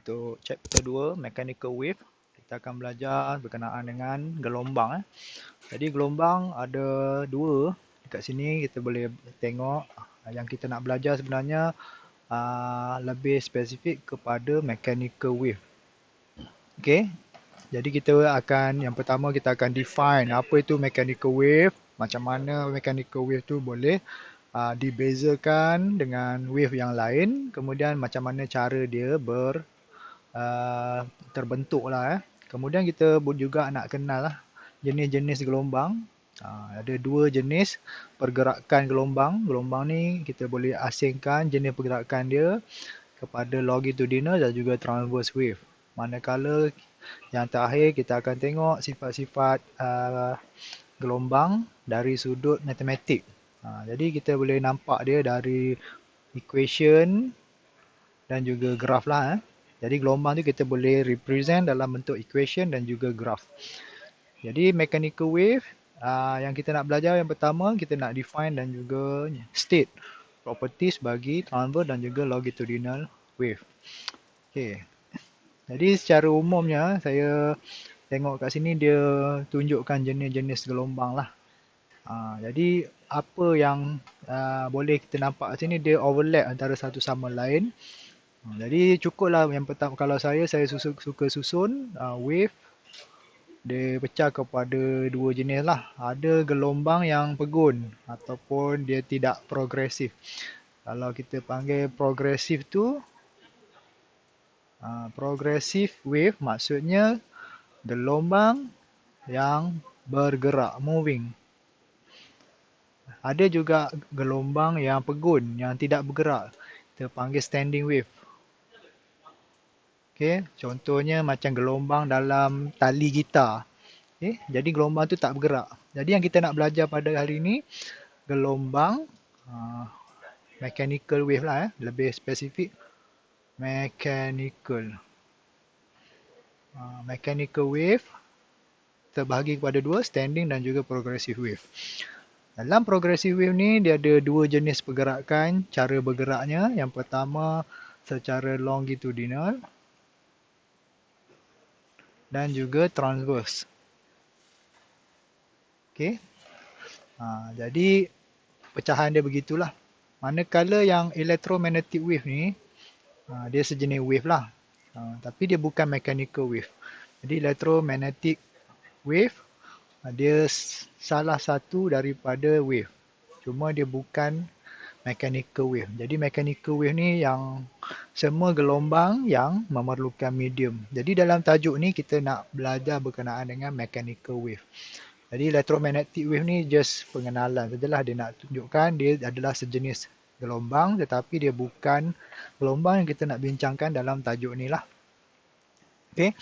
untuk chapter 2 Mechanical Wave. Kita akan belajar berkenaan dengan gelombang. Jadi gelombang ada dua. Dekat sini kita boleh tengok yang kita nak belajar sebenarnya lebih spesifik kepada Mechanical Wave. Okay. Jadi kita akan, yang pertama kita akan define apa itu Mechanical Wave, macam mana Mechanical Wave tu boleh dibezakan dengan wave yang lain, kemudian macam mana cara dia terbentuk lah. Kemudian kita juga nak kenal lah jenis-jenis gelombang. Ada dua jenis pergerakan gelombang. Gelombang ni kita boleh asingkan jenis pergerakan dia kepada longitudinal dan juga transverse wave. Manakala yang terakhir kita akan tengok sifat-sifat gelombang dari sudut matematik. Jadi kita boleh nampak dia dari equation dan juga graf lah. Jadi gelombang tu kita boleh represent dalam bentuk equation dan juga graf. Jadi mechanical wave yang kita nak belajar yang pertama kita nak define dan juga state properties bagi transverse dan juga longitudinal wave. Okay. Jadi secara umumnya saya tengok kat sini dia tunjukkan jenis-jenis gelombang lah. Jadi apa yang boleh kita nampak kat sini dia overlap antara satu sama lain. Jadi cukuplah yang pertama, kalau saya suka susun wave dia pecah kepada dua jenis lah. Ada gelombang yang pegun ataupun dia tidak progresif. Kalau kita panggil progresif tu progressive wave maksudnya gelombang yang bergerak, moving. Ada juga gelombang yang pegun, yang tidak bergerak. Kita panggil standing wave. Okay, contohnya macam gelombang dalam tali gitar. Okay, jadi gelombang tu tak bergerak. Jadi yang kita nak belajar pada hari ini, gelombang mechanical wave lah, lebih spesifik. Mechanical wave terbahagi kepada dua, standing dan juga progressive wave. Dalam progressive wave ni dia ada dua jenis pergerakan, cara bergeraknya. Yang pertama secara longitudinal dan juga transverse. Okey. Jadi pecahan dia begitulah. Manakala yang electromagnetic wave ni dia sejenis wave lah. Tapi dia bukan mechanical wave. Jadi electromagnetic wave dia salah satu daripada wave. Cuma dia bukan mechanical wave. Jadi mechanical wave ni yang semua gelombang yang memerlukan medium. Jadi dalam tajuk ni kita nak belajar berkenaan dengan mechanical wave. Jadi electromagnetic wave ni just pengenalan sajalah, dia nak tunjukkan dia adalah sejenis gelombang tetapi dia bukan gelombang yang kita nak bincangkan dalam tajuk ni lah. Okay.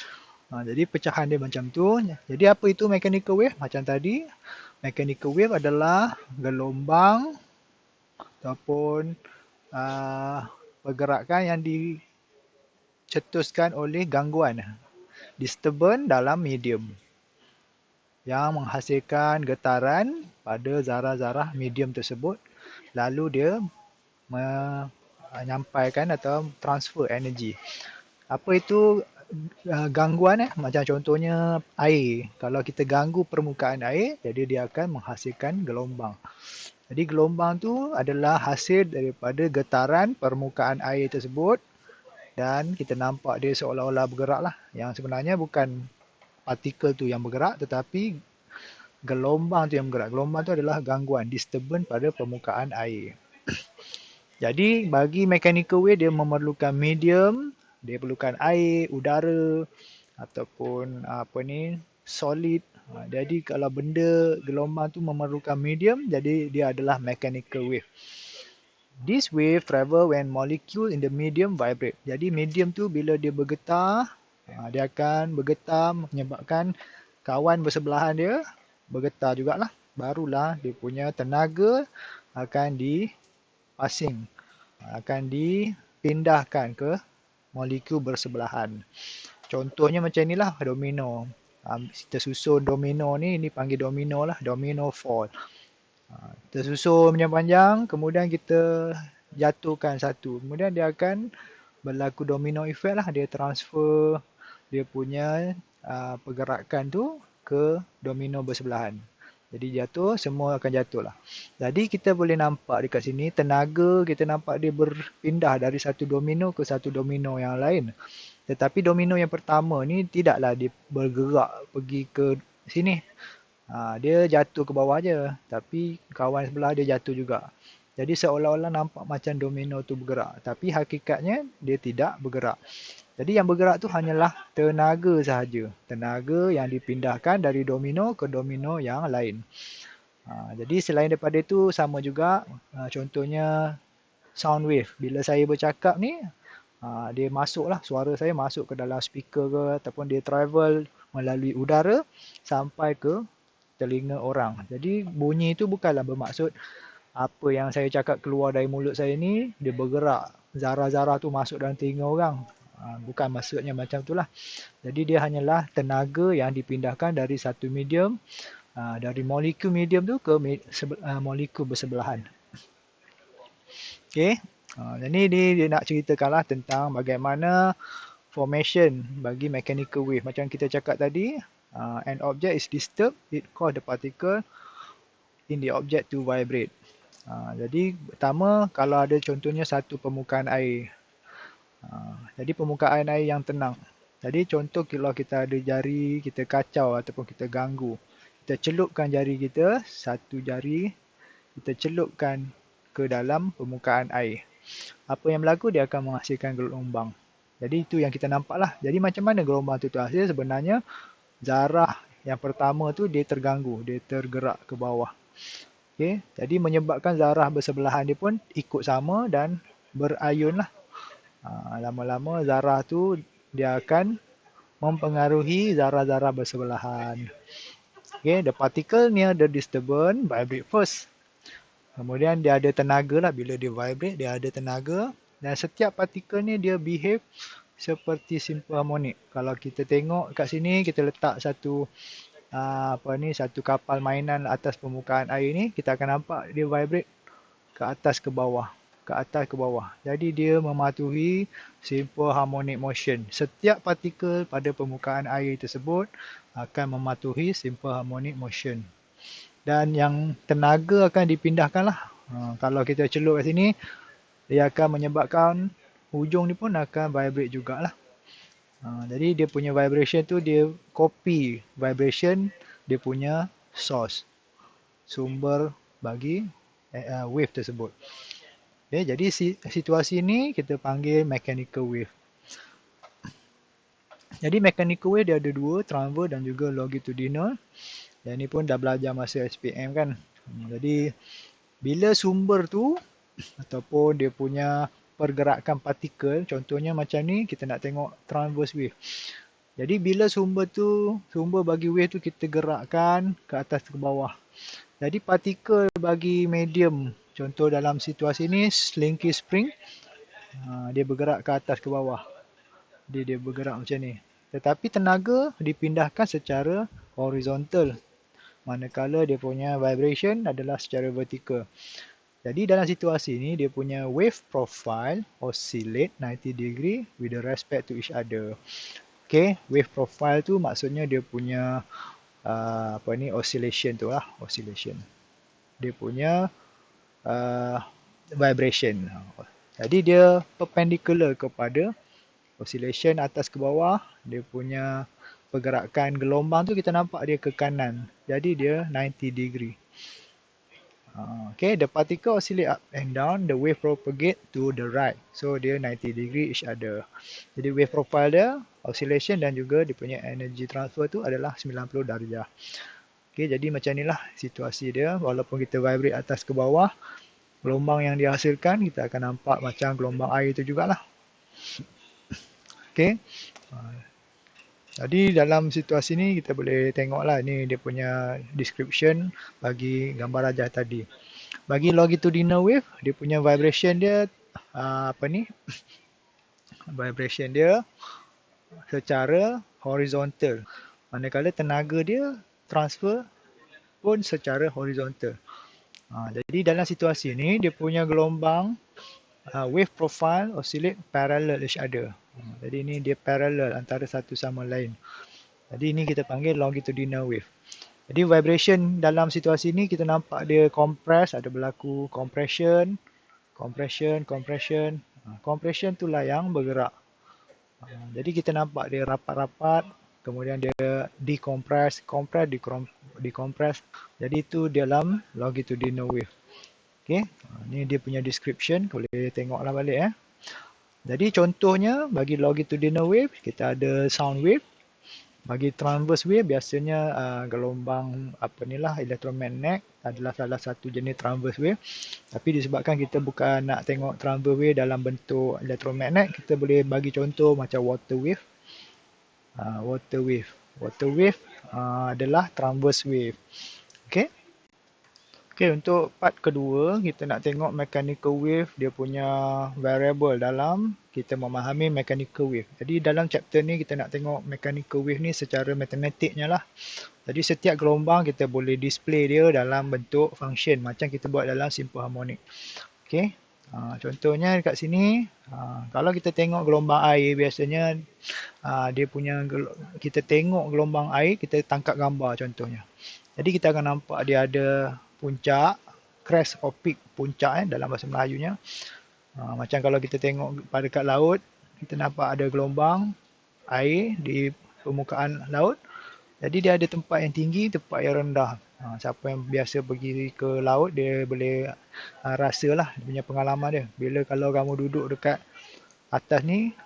Jadi pecahan dia macam tu. Jadi apa itu mechanical wave? Macam tadi, mechanical wave adalah gelombang ataupun pergerakan yang dicetuskan oleh gangguan, disturbance dalam medium yang menghasilkan getaran pada zarah-zarah medium tersebut, lalu dia menyampaikan atau transfer energi. Apa itu gangguan? Macam contohnya air. Kalau kita ganggu permukaan air, jadi dia akan menghasilkan gelombang. Jadi gelombang tu adalah hasil daripada getaran permukaan air tersebut dan kita nampak dia seolah-olah bergerak lah. Yang sebenarnya bukan partikel tu yang bergerak tetapi gelombang tu yang bergerak. Gelombang tu adalah gangguan, disturbance pada permukaan air. Jadi bagi mechanical wave dia memerlukan medium, dia perlukan air, udara ataupun solid. Jadi kalau benda gelombang tu memerlukan medium, jadi dia adalah mechanical wave. This wave travel when molecule in the medium vibrate. Jadi medium tu bila dia bergetar, dia akan bergetar menyebabkan kawan bersebelahan dia bergetar jugalah. Barulah dia punya tenaga akan dipasing, akan dipindahkan ke molekul bersebelahan. Contohnya macam inilah domino. Kita susun domino ni, ini panggil domino lah, domino fall. Kita susun panjang-panjang, kemudian kita jatuhkan satu. Kemudian dia akan berlaku domino effect lah, dia transfer dia punya pergerakan tu ke domino bersebelahan. Jadi jatuh, semua akan jatuh lah. Jadi kita boleh nampak dekat sini, tenaga kita nampak dia berpindah dari satu domino ke satu domino yang lain. Tetapi domino yang pertama ni tidaklah dia bergerak pergi ke sini. Dia jatuh ke bawah je. Tapi kawan sebelah dia jatuh juga. Jadi seolah-olah nampak macam domino tu bergerak. Tapi hakikatnya dia tidak bergerak. Jadi yang bergerak tu hanyalah tenaga sahaja. Tenaga yang dipindahkan dari domino ke domino yang lain. Jadi selain daripada itu sama juga. Contohnya sound wave. Bila saya bercakap ni, dia masuk lah, suara saya masuk ke dalam speaker ke ataupun dia travel melalui udara sampai ke telinga orang. Jadi bunyi itu bukanlah bermaksud apa yang saya cakap keluar dari mulut saya ni dia bergerak, zarah-zarah tu masuk dalam telinga orang. Bukan maksudnya macam itulah. Jadi dia hanyalah tenaga yang dipindahkan dari satu medium, dari molekul medium tu ke molekul bersebelahan. Okey. Jadi dia nak ceritakanlah tentang bagaimana formation bagi mechanical wave. Macam kita cakap tadi, an object is disturbed, it cause the particle in the object to vibrate. Jadi pertama, kalau ada contohnya satu permukaan air. Jadi permukaan air yang tenang. Jadi contoh kalau kita ada jari, kita kacau ataupun kita ganggu. Kita celupkan jari kita, satu jari, kita celupkan ke dalam permukaan air. Apa yang berlaku, dia akan menghasilkan gelombang. Jadi itu yang kita nampak lah. Jadi macam mana gelombang itu terhasil? Sebenarnya zarah yang pertama tu dia terganggu, dia tergerak ke bawah. Okay? Jadi menyebabkan zarah bersebelahan dia pun ikut sama dan berayun lah. Lama-lama zarah tu dia akan mempengaruhi zarah-zarah bersebelahan. Okay? The particle near the disturbance vibrate first. Kemudian dia ada tenaga lah, bila dia vibrate dia ada tenaga dan setiap partikel ni dia behave seperti simple harmonic. Kalau kita tengok kat sini, kita letak satu satu kapal mainan atas permukaan air ni, kita akan nampak dia vibrate ke atas ke bawah, ke atas ke bawah. Jadi dia mematuhi simple harmonic motion. Setiap partikel pada permukaan air tersebut akan mematuhi simple harmonic motion. Dan yang tenaga akan dipindahkan lah. Kalau kita celup kat sini, dia akan menyebabkan hujung ni pun akan vibrate jugalah. Jadi dia punya vibration tu dia copy vibration dia punya source, sumber bagi wave tersebut. Okay, jadi situasi ni kita panggil mechanical wave. Jadi mechanical wave dia ada dua, transverse dan juga longitudinal. Yang ni pun dah belajar masa SPM kan. Jadi bila sumber tu ataupun dia punya pergerakan partikel, contohnya macam ni kita nak tengok transverse wave. Jadi bila sumber bagi wave tu kita gerakkan ke atas ke bawah. Jadi partikel bagi medium, contoh dalam situasi ni slinky spring, dia bergerak ke atas ke bawah. Dia bergerak macam ni. Tetapi tenaga dipindahkan secara horizontal. Manakala dia punya vibration adalah secara vertikal. Jadi dalam situasi ni dia punya wave profile oscillate 90 degree with respect to each other. Okay, wave profile tu maksudnya dia punya oscillation tu lah, oscillation. Dia punya vibration. Jadi dia perpendicular kepada oscillation atas ke bawah. Dia punya pergerakan gelombang tu kita nampak dia ke kanan. Jadi dia 90 degree. Okay, the particle oscillate up and down, the wave propagate to the right. So dia 90 degree each other. Jadi wave profile dia, oscillation dan juga dia punya energy transfer tu adalah 90 darjah. Okay, jadi macam inilah situasi dia. Walaupun kita vibrate atas ke bawah, gelombang yang dihasilkan kita akan nampak macam gelombang air tu jugalah. Okay. Jadi dalam situasi ni kita boleh tengoklah ni dia punya description bagi gambar rajah tadi. Bagi longitudinal wave, dia punya vibration dia vibration dia secara horizontal. Manakala tenaga dia transfer pun secara horizontal. Jadi dalam situasi ni dia punya gelombang wave profile oscillate parallel each other. Jadi ini dia parallel antara satu sama lain. Jadi ini kita panggil longitudinal wave. Jadi vibration dalam situasi ini kita nampak dia compress, ada berlaku compression, compression. Compression itulah yang bergerak. Jadi kita nampak dia rapat-rapat, kemudian dia decompress, compress, decompress. Jadi itu dalam longitudinal wave. Okay, ni dia punya description, boleh tengoklah balik. Jadi contohnya bagi longitudinal wave, kita ada sound wave. Bagi transverse wave, biasanya gelombang apa ni lah, elektromagnet adalah salah satu jenis transverse wave. Tapi disebabkan kita bukan nak tengok transverse wave dalam bentuk elektromagnet, kita boleh bagi contoh macam water wave. Water wave adalah transverse wave. Okay. Okay, untuk part kedua, kita nak tengok mechanical wave, dia punya variable dalam kita memahami mechanical wave. Jadi dalam chapter ni kita nak tengok mechanical wave ni secara matematiknya lah. Jadi setiap gelombang kita boleh display dia dalam bentuk function macam kita buat dalam simple harmonic. Okay, contohnya dekat sini, kalau kita tengok gelombang air, biasanya dia punya, kita tengok gelombang air, kita tangkap gambar contohnya. Jadi kita akan nampak dia ada puncak, crest or peak, puncak dalam bahasa Melayunya. Macam kalau kita tengok pada dekat laut, kita nampak ada gelombang air di permukaan laut. Jadi dia ada tempat yang tinggi, tempat yang rendah. Siapa yang biasa pergi ke laut, dia boleh rasalah dia punya pengalaman dia. Bila kalau kamu duduk dekat atas ni,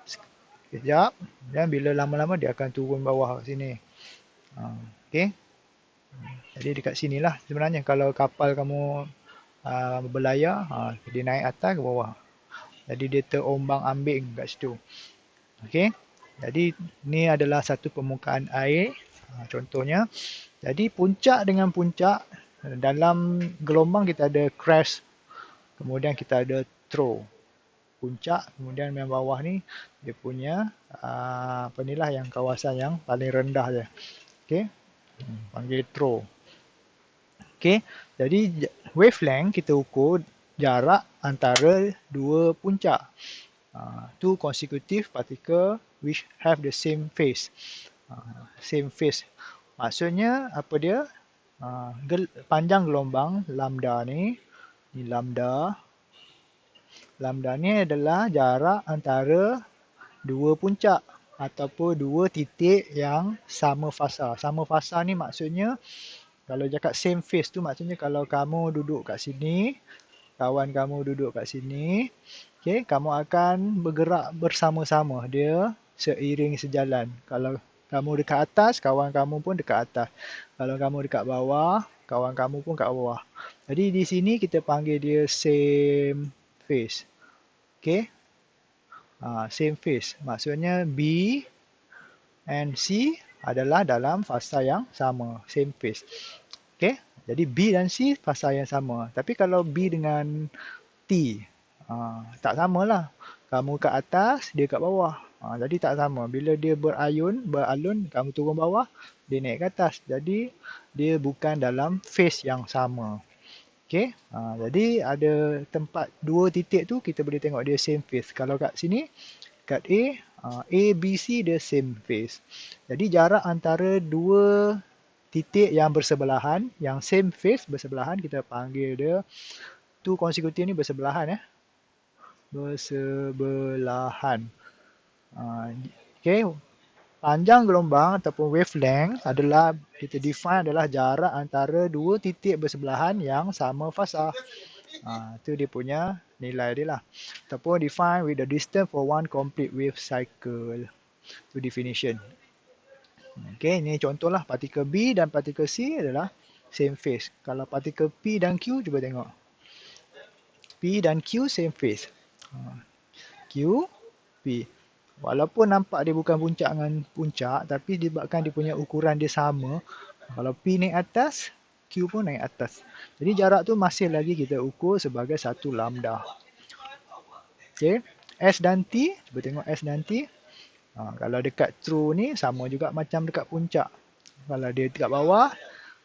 sekejap, dan bila lama-lama dia akan turun bawah kat sini. Okay. Jadi dekat sinilah sebenarnya kalau kapal kamu berlayar, dia naik atas ke bawah. Jadi dia terombang ambing kat situ. Okey. Jadi ni adalah satu permukaan air, contohnya. Jadi puncak dengan puncak, dalam gelombang kita ada crest, kemudian kita ada throw. Puncak, kemudian yang bawah ni dia punya apa ni lah, yang kawasan yang paling rendah je. Okey. Panggil throw. Okay, jadi wavelength kita ukur jarak antara dua puncak. Two consecutive particle which have the same phase. Same phase. Maksudnya apa dia? Panjang gelombang lambda ni lambda. Lambda ni adalah jarak antara dua puncak ataupun dua titik yang sama fasa. Sama fasa ni maksudnya, kalau cakap same phase tu maksudnya kalau kamu duduk kat sini, kawan kamu duduk kat sini, okay, kamu akan bergerak bersama-sama. Dia seiring sejalan. Kalau kamu dekat atas, kawan kamu pun dekat atas. Kalau kamu dekat bawah, kawan kamu pun kat bawah. Jadi di sini kita panggil dia same phase. Okay. Same phase. Maksudnya B and C adalah dalam fasa yang sama. Same phase. Okay. Jadi B dan C fasa yang sama. Tapi kalau B dengan T, tak samalah. Kamu kat atas, dia kat bawah. Jadi tak sama. Bila dia beralun, kamu turun bawah, dia naik ke atas. Jadi dia bukan dalam phase yang sama. Okay. Jadi ada tempat dua titik tu kita boleh tengok dia same phase. Kalau kat sini, kat A, B, C dia same phase. Jadi jarak antara dua titik yang bersebelahan, yang same phase bersebelahan, kita panggil dia, two consecutive ni bersebelahan bersebelahan. Okay. Panjang gelombang ataupun wavelength adalah, kita define adalah jarak antara dua titik bersebelahan yang sama fasa. Itu dia punya nilai dia lah. Ataupun define with the distance for one complete wave cycle. Itu definition. Okay, ini contohlah partikel B dan partikel C adalah same phase. Kalau partikel P dan Q, cuba tengok. P dan Q same phase. Q, P. Walaupun nampak dia bukan puncak dengan puncak, tapi disebabkan dia punya ukuran dia sama. Kalau P naik atas, Q pun naik atas. Jadi jarak tu masih lagi kita ukur sebagai satu lambda. Okay. S dan T, cuba tengok S dan T. Kalau dekat through ni sama juga macam dekat puncak. Kalau dia dekat bawah,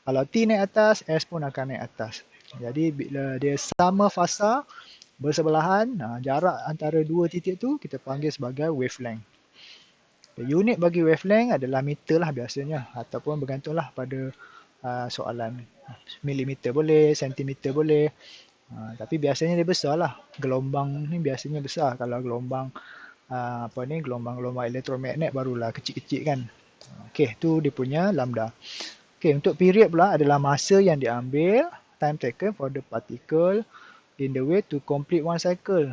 kalau T naik atas, S pun akan naik atas. Jadi bila dia sama fasa, bersebelahan, jarak antara dua titik tu kita panggil sebagai wavelength. Unit bagi wavelength adalah meter lah biasanya, ataupun bergantunglah pada soalan. Milimeter boleh, sentimeter boleh. Tapi biasanya dia besar lah. Gelombang ni biasanya besar. Kalau gelombang gelombang-gelombang elektromagnet barulah kecil-kecil kan. Okey, tu dia punya lambda. Okey, untuk period pula adalah masa yang diambil, time taken for the particle in the way to complete one cycle.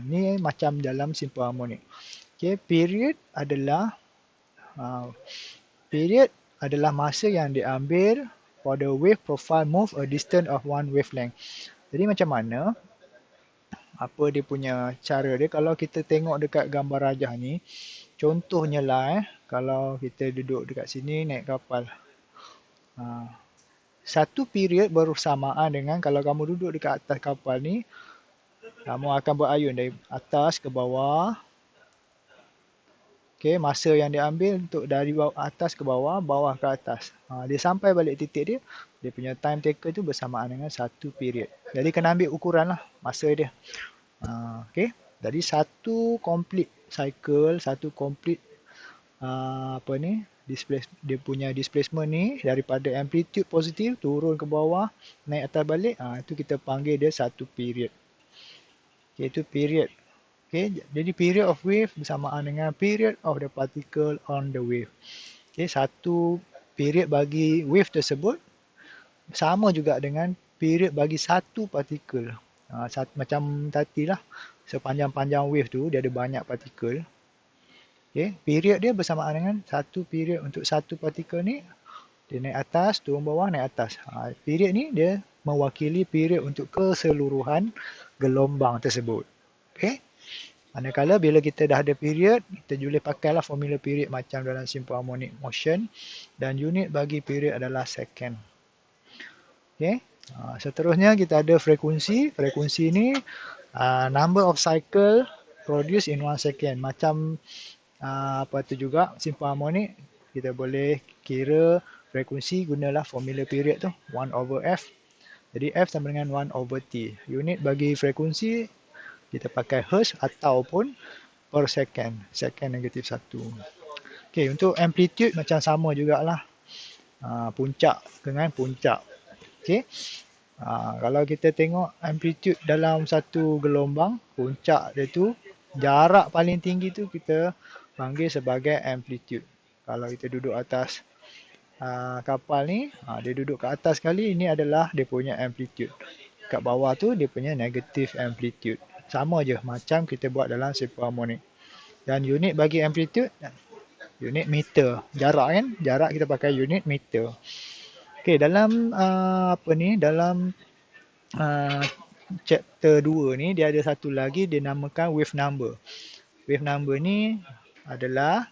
Ni macam dalam simple harmonic. Okey, period adalah masa yang diambil for the wave profile move a distance of one wavelength. Jadi macam mana? Apa dia punya cara dia? Kalau kita tengok dekat gambar rajah ni, contohnya lah kalau kita duduk dekat sini naik kapal. Satu period bersamaan dengan kalau kamu duduk dekat atas kapal ni, kamu akan berayun dari atas ke bawah. Okey, masa yang diambil untuk dari atas ke bawah, bawah ke atas. Dia sampai balik titik dia, dia punya time taker tu bersamaan dengan satu period. Jadi kena ambil ukuran lah masa dia. Okey, jadi satu complete cycle, satu complete dia punya displacement ni daripada amplitude positif turun ke bawah, naik atas balik, itu kita panggil dia satu period. Okay, itu period. Okay, jadi period of wave bersamaan dengan period of the particle on the wave. Okay, satu period bagi wave tersebut sama juga dengan period bagi satu partikel. Macam tadi lah, sepanjang-panjang wave tu dia ada banyak partikel. Okay, period dia bersamaan dengan satu period untuk satu partikel ni. Dia naik atas, turun bawah, naik atas. Period ni dia mewakili period untuk keseluruhan gelombang tersebut. Okay. Manakala bila kita dah ada period, kita boleh pakailah formula period macam dalam simple harmonic motion. Dan unit bagi period adalah second. Okay. Seterusnya kita ada frekuensi. Frekuensi ni number of cycle produced in 1 second. Macam apa tu juga simple harmonic, kita boleh kira frekuensi gunalah formula period tu 1/f. Jadi F sama dengan 1/t. Unit bagi frekuensi kita pakai hertz ataupun per second. Second negatif 1. Okey, untuk amplitude macam sama jugalah. Puncak dengan puncak. Okey. Kalau kita tengok amplitude dalam satu gelombang, puncak dia tu, jarak paling tinggi tu kita panggil sebagai amplitude. Kalau kita duduk atas kapal ni, dia duduk ke atas sekali, ini adalah dia punya amplitude. Kat bawah tu dia punya negative amplitude. Sama je macam kita buat dalam simple harmonic. Dan unit bagi amplitude, unit meter. Jarak kan? Jarak kita pakai unit meter. Okey, dalam dalam chapter 2 ni dia ada satu lagi dinamakan wave number. Wave number ni adalah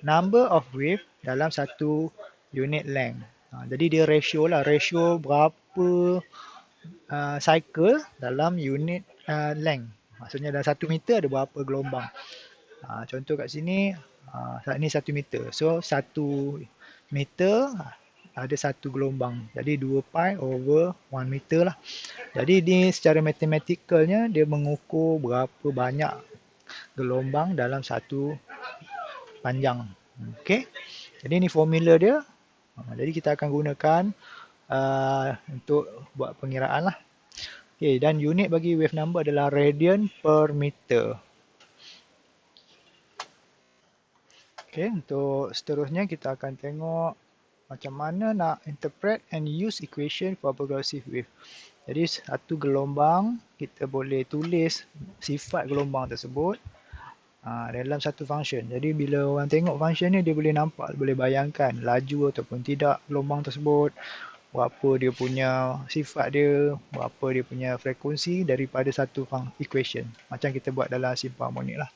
number of wave dalam satu unit length. Jadi dia ratio lah, ratio berapa cycle dalam unit length. Maksudnya dalam 1 meter ada berapa gelombang. Contoh kat sini, ni 1 meter. So 1 meter ada 1 gelombang. Jadi 2 pi over 1 meter lah. Jadi ni secara mathematicalnya dia mengukur berapa banyak gelombang dalam satu panjang. Okey. Jadi ni formula dia. Jadi kita akan gunakan untuk buat pengiraan lah. Okay, dan unit bagi wave number adalah radian per meter. Okay, untuk seterusnya kita akan tengok macam mana nak interpret and use equation for progressive wave. Jadi satu gelombang kita boleh tulis sifat gelombang tersebut dalam satu function. Jadi bila orang tengok function ni dia boleh nampak, boleh bayangkan laju ataupun tidak gelombang tersebut, berapa dia punya sifat dia, berapa dia punya frekuensi daripada satu equation. Macam kita buat dalam simple harmonic lah.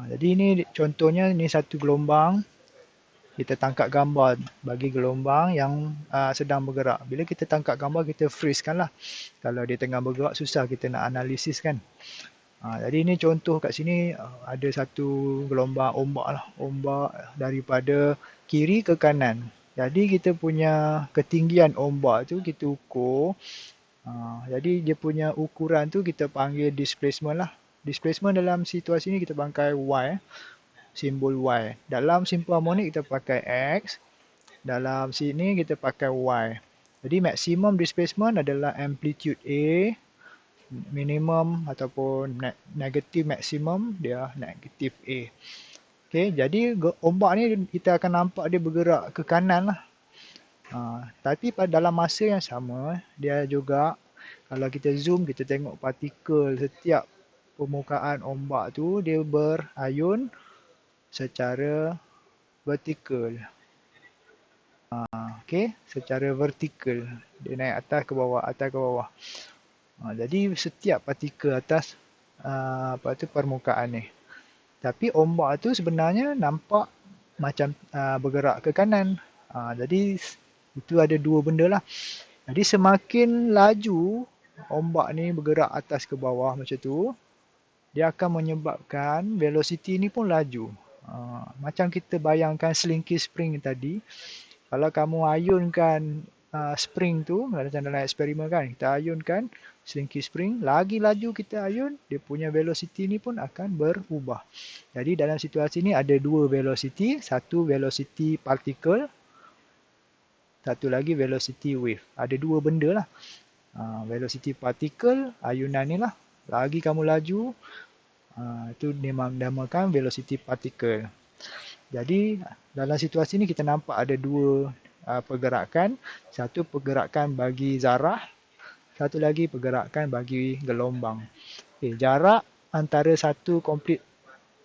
Jadi ini contohnya, ni satu gelombang. Kita tangkap gambar bagi gelombang yang sedang bergerak. Bila kita tangkap gambar, kita freeze kan lah. Kalau dia tengah bergerak, susah kita nak analisis kan. Jadi ini contoh kat sini ada satu gelombang ombak lah. Ombak daripada kiri ke kanan. Jadi kita punya ketinggian ombak tu kita ukur Jadi dia punya ukuran tu kita panggil displacement lah. Displacement dalam situasi ni kita pakai Y, simbol Y. Dalam simple harmonic kita pakai X, dalam sini kita pakai Y. Jadi maximum displacement adalah amplitude A, minimum ataupun negative maximum dia negative A. Okay, jadi ombak ni kita akan nampak dia bergerak ke kanan lah. Tapi pada dalam masa yang sama, dia juga kalau kita zoom, kita tengok partikel setiap permukaan ombak tu dia berayun secara vertikal. Okay, secara vertikal. Dia naik atas ke bawah, atas ke bawah. Jadi setiap partikel atas permukaan ni. Tapi ombak tu sebenarnya nampak macam bergerak ke kanan. Jadi itu ada dua benda lah. Jadi semakin laju ombak ni bergerak atas ke bawah macam tu, dia akan menyebabkan velocity ni pun laju. Macam kita bayangkan slinky spring tadi, kalau kamu ayunkan spring tu, macam dalam eksperimen kan, kita ayunkan slinky spring, lagi laju kita ayun, dia punya velocity ni pun akan berubah. Jadi dalam situasi ni ada dua velocity, satu velocity particle, satu lagi velocity wave. Ada dua benda lah. Velocity particle, ayunan ni lah. Lagi kamu laju, itu dinamakan velocity particle. Jadi dalam situasi ni kita nampak ada dua pergerakan. Satu pergerakan bagi zarah, satu lagi pergerakan bagi gelombang. Okay, jarak antara satu complete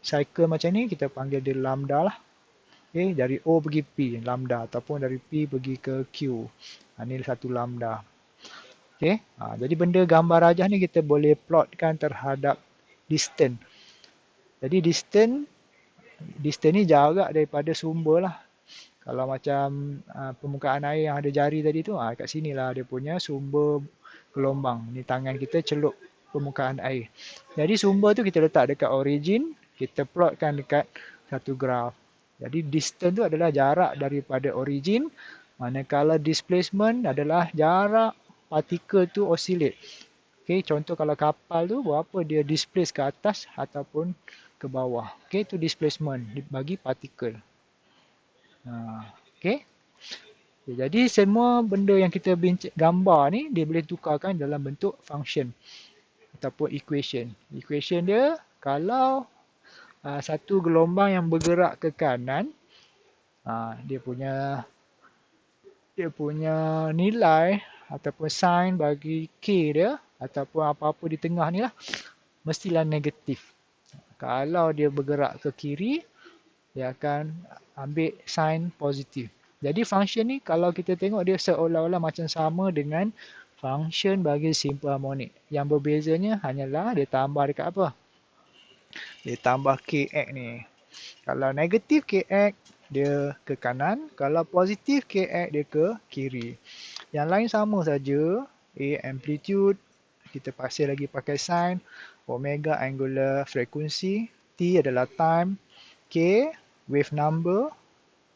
cycle macam ni kita panggil dia lambda lah. Okay, dari O pergi P, lambda. Ataupun dari P pergi ke Q. Ini satu lambda. Okay, jadi benda gambar rajah ni kita boleh plotkan terhadap distance. Jadi distance ni jarak daripada sumber lah. Kalau macam permukaan air yang ada jari tadi tu, kat sini lah dia punya sumber gelombang. Ni tangan kita celup permukaan air. Jadi sumber tu kita letak dekat origin, kita plotkan dekat satu graf. Jadi distance tu adalah jarak daripada origin, manakala displacement adalah jarak partikel tu oscillate. Okay, contoh kalau kapal tu berapa dia displace ke atas ataupun ke bawah. Okay, itu displacement bagi partikel. Okay. Jadi semua benda yang kita gambar ni dia boleh tukarkan dalam bentuk function ataupun equation. Equation dia kalau satu gelombang yang bergerak ke kanan, dia punya nilai ataupun sign bagi K dia ataupun apa-apa di tengah ni lah mestilah negatif. Kalau dia bergerak ke kiri, dia akan ambil sign positif. Jadi function ni kalau kita tengok dia seolah-olah macam sama dengan function bagi simple harmonic. Yang berbezanya hanyalah dia tambah dekat apa? Dia tambah Kx ni. Kalau negatif Kx dia ke kanan, kalau positif Kx dia ke kiri. Yang lain sama saja. A amplitude, kita pasal lagi pakai sign, omega angular frequency, T adalah time, K wave number,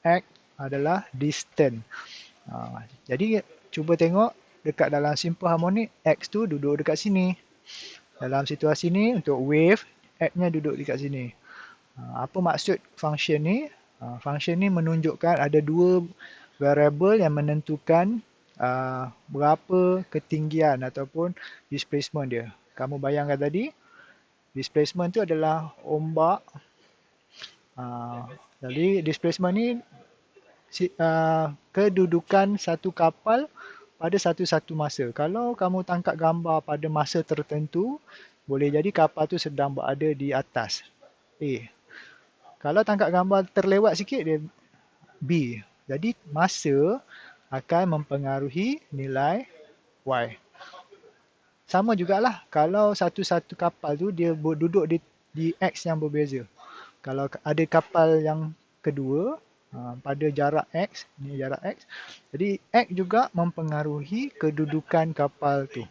X adalah distance. Jadi cuba tengok dekat dalam simple harmonic, X tu duduk dekat sini. Dalam situasi ni untuk wave, X-nya duduk dekat sini. Apa maksud function ni? Function ni menunjukkan ada dua variable yang menentukan berapa ketinggian ataupun displacement dia. Kamu bayangkan tadi, displacement tu adalah ombak. Jadi displacement ni kedudukan satu kapal pada satu-satu masa. Kalau kamu tangkap gambar pada masa tertentu, boleh jadi kapal tu sedang berada di atas A. Kalau tangkap gambar terlewat sikit, dia B. Jadi masa akan mempengaruhi nilai Y. Sama jugalah kalau satu-satu kapal tu dia duduk di X yang berbeza. Kalau ada kapal yang kedua pada jarak X, ni jarak X. Jadi X juga mempengaruhi kedudukan kapal tu.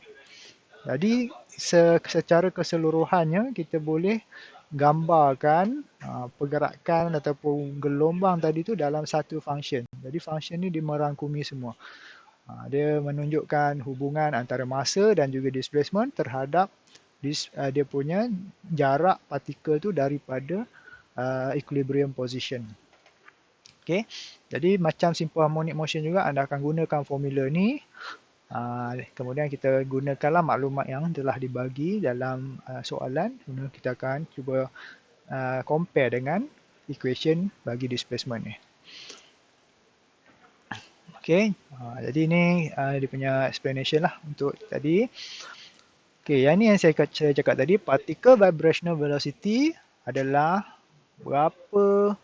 Jadi secara keseluruhannya kita boleh gambarkan pergerakan ataupun gelombang tadi tu dalam satu function. Jadi function ni dia merangkumi semua. Dia menunjukkan hubungan antara masa dan juga displacement terhadap dia punya jarak partikel tu daripada equilibrium position. Okay. Jadi macam simple harmonic motion juga anda akan gunakan formula ni. Kemudian kita gunakanlah maklumat yang telah dibagi dalam soalan. Kemudian kita akan cuba compare dengan equation bagi displacement ni. Okay. Jadi ni dia punya explanation lah untuk tadi. Okay, yang ni yang saya cakap tadi, particle vibrational velocity adalah berapa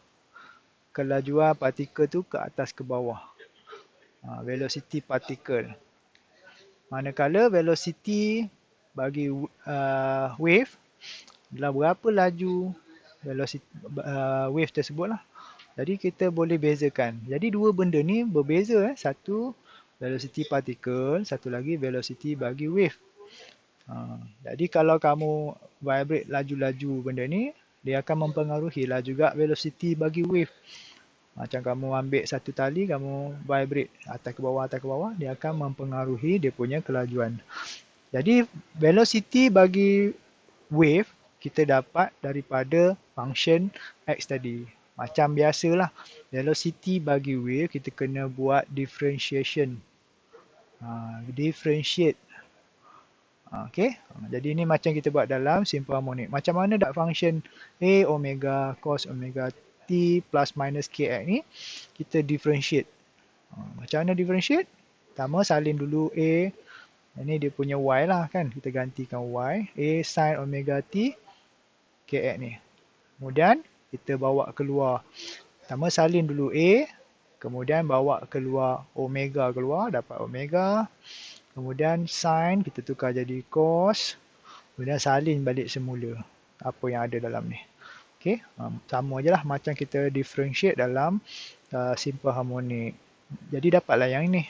kelajuan partikel tu ke atas ke bawah. Velocity particle. Manakala velocity bagi wave adalah berapa laju velocity wave tersebut lah. Jadi kita boleh bezakan. Jadi dua benda ni berbeza. Satu velocity particle, satu lagi velocity bagi wave. Jadi kalau kamu vibrate laju-laju benda ni, dia akan mempengaruhi lah juga velocity bagi wave. Macam kamu ambil satu tali, kamu vibrate atas ke bawah, dia akan mempengaruhi dia punya kelajuan. Jadi velocity bagi wave kita dapat daripada function x tadi. Macam biasalah, velocity bagi wave kita kena buat differentiation. Differentiate. Okay. Jadi ini macam kita buat dalam simple harmonic. Macam mana dak function A omega cos omega t plus minus kx ni kita differentiate. Macam mana differentiate? Pertama salin dulu A. Ini dia punya y lah kan. Kita gantikan y. A sin omega t kx ni. Kemudian kita bawa keluar. Pertama salin dulu A. Kemudian bawa keluar omega keluar. Dapat omega. Kemudian sin kita tukar jadi cos. Kemudian salin balik semula apa yang ada dalam ni. Okey, sama je lah macam kita differentiate dalam simple harmonic. Jadi dapatlah yang ini.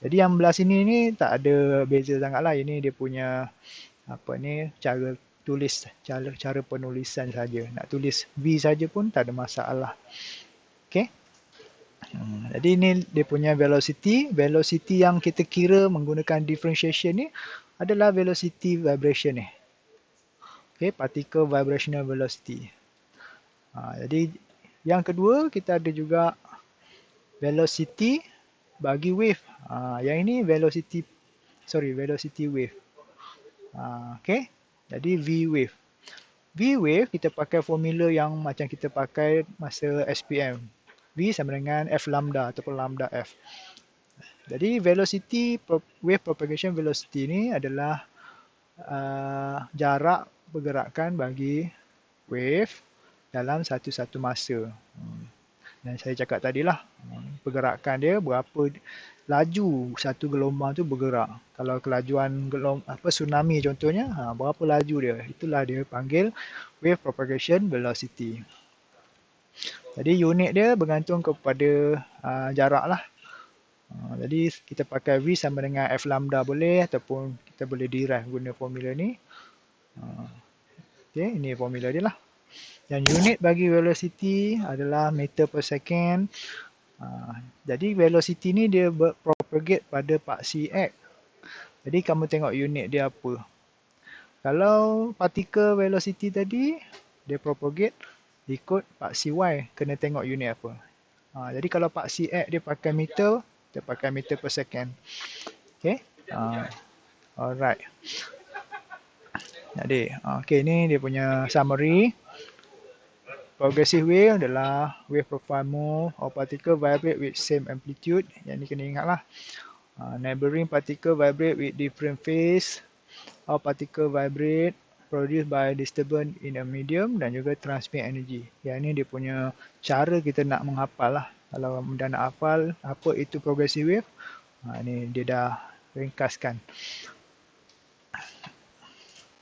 Jadi yang belah sini ni tak ada beza sangat lah. Ini dia punya apa ni cara tulis, cara penulisan saja. Nak tulis V saja pun tak ada masalah. Okey. Jadi ini dia punya velocity. Velocity yang kita kira menggunakan differentiation ni adalah velocity vibration ni. Okay, particle vibrational velocity. Jadi yang kedua kita ada juga velocity bagi wave. Yang ini velocity wave. Okay, jadi V wave. V wave kita pakai formula yang macam kita pakai masa SPM. V sama dengan F lambda ataupun lambda F. Jadi velocity wave propagation velocity ni adalah jarak pergerakan bagi wave dalam satu-satu masa. Dan saya cakap tadilah pergerakan dia berapa laju satu gelombang tu bergerak. Kalau kelajuan tsunami contohnya, berapa laju dia. Itulah dia panggil wave propagation velocity. Jadi unit dia bergantung kepada jarak lah. Jadi kita pakai V sama dengan F lambda boleh ataupun kita boleh derive guna formula ni. Okay, ini formula dia lah. Dan unit bagi velocity adalah meter per second. Jadi velocity ni dia propagate pada paksi X. Jadi kamu tengok unit dia apa. Kalau particle velocity tadi, dia propagate ikut paksi Y. Kena tengok unit apa. Jadi kalau paksi X dia pakai meter, kita pakai meter per second. Okay. Alright. Jadi, okay, ni dia punya summary. Progressive wave adalah wave profile move or particle vibrate with same amplitude. Yang ni kena ingat lah. Neighboring particle vibrate with different phase or particle vibrate produced by disturbance in a medium dan juga transmit energy. Yang ni dia punya cara kita nak menghafal lah. Kalau anda nak hafal apa itu progressive wave, ni dia dah ringkaskan.